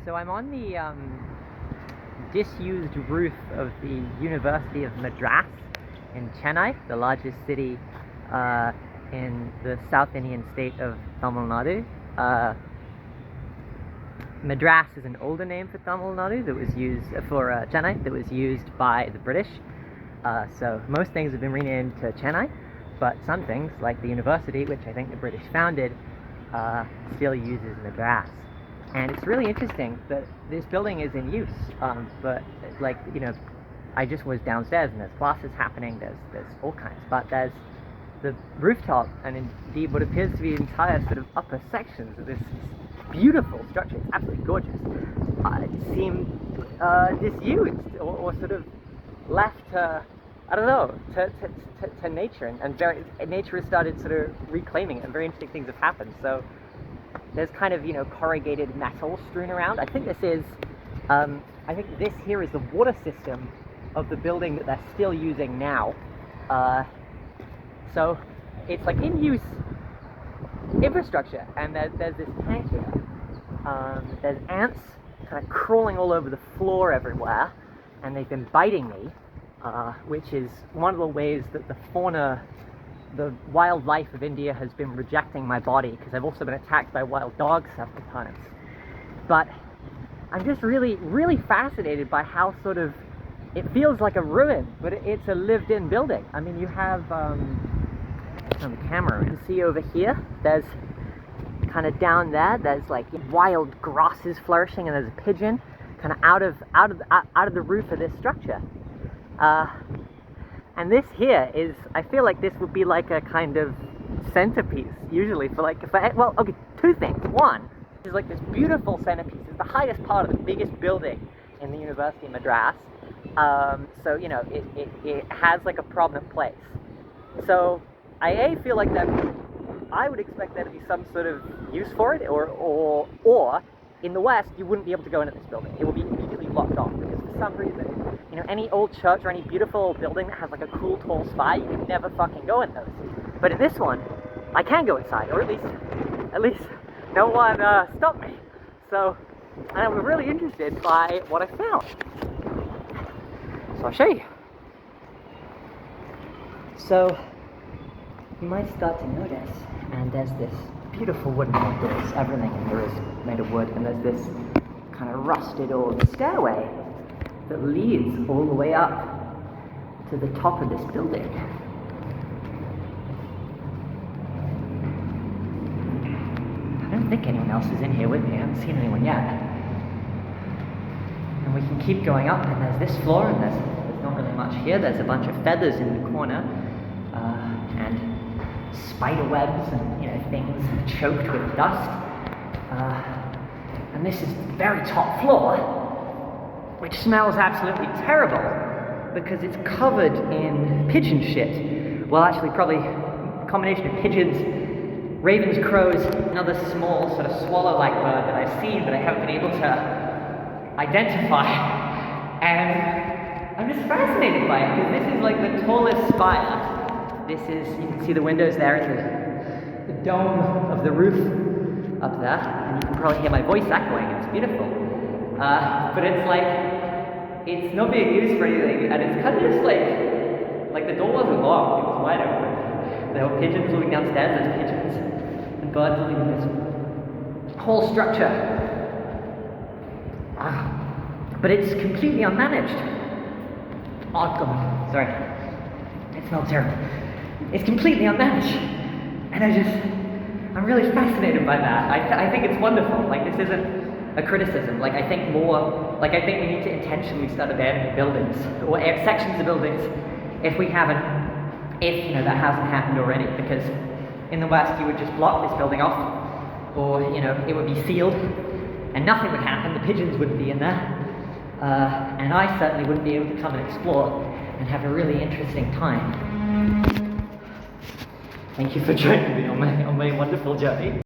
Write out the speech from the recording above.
So I'm on the disused roof of the University of Madras in Chennai, the largest city in the South Indian state of Tamil Nadu. Madras is an older name for Tamil Nadu that was used for Chennai, that was used by the British. So most things have been renamed to Chennai, but some things, like the university, which I think the British founded, still uses Madras. And it's really interesting that this building is in use, but like, you know, I just was downstairs and there's classes happening, there's all kinds, but there's the rooftop and indeed what appears to be entire sort of upper sections of this beautiful structure. It's absolutely gorgeous. Seem disused or sort of left to, I don't know, to nature, and nature has started sort of reclaiming it, and very interesting things have happened. So there's kind of, you know, corrugated metal strewn around. I think this is, I think this here is the water system of the building that they're still using now. So it's like in use infrastructure, and there's this tank here. There's ants kind of crawling all over the floor everywhere, and they've been biting me, which is one of the ways that the fauna, the wildlife of India has been rejecting my body, because I've also been attacked by wild dogs several times. But I'm just really, really fascinated by how sort of, it feels like a ruin, but it's a lived-in building. I mean, you have, on the camera, you can see over here, there's kind of down there, there's like wild grasses flourishing, and there's a pigeon kind of out of the roof of this structure. And this here is, I feel like this would be like a kind of centerpiece, usually, well, okay, two things. One, is like this beautiful centerpiece. It's the highest part of the biggest building in the University of Madras. So, you know, it has like a prominent place. So, I feel like that, I would expect there to be some sort of use for it, or in the West, you wouldn't be able to go into this building. It will be immediately locked off, because for some reason, you know, any old church or any beautiful building that has like a cool tall spire, you can never fucking go in those. But in this one, I can go inside, or at least no one stopped me. So, and I was really interested by what I found. So I'll show you. So, you might start to notice, and there's this beautiful wooden doors. Everything in here is made of wood, and there's this kind of rusted old stairway that leads all the way up to the top of this building. I don't think anyone else is in here with me. I haven't seen anyone yet. And we can keep going up, and there's this floor, and there's not really much here. There's a bunch of feathers in the corner, and spider webs and, you know, things choked with dust. And this is the very top floor, which smells absolutely terrible because it's covered in pigeon shit. Well, actually, probably a combination of pigeons, ravens, crows, another small sort of swallow-like bird that I've seen but I haven't been able to identify. And I'm just fascinated by it, because this is like the tallest spire. This is, you can see the windows there in the dome of the roof up there, and you can probably hear my voice echoing. It's beautiful. But it's like, it's not being used for anything, and it's kind of just like the door wasn't locked, it was wide open. There were pigeons living downstairs, there's pigeons and birds living in this whole structure. But it's completely unmanaged. Oh god, sorry. It smells terrible. It's completely unmanaged. And I'm really fascinated by that. I think it's wonderful. Like, this isn't a criticism. Like, I think we need to intentionally start abandoning buildings, or sections of buildings, if you know, that hasn't happened already. Because in the West, you would just block this building off, or, you know, it would be sealed, and nothing would happen. The pigeons wouldn't be in there. And I certainly wouldn't be able to come and explore and have a really interesting time. Thank you for joining me on my wonderful journey.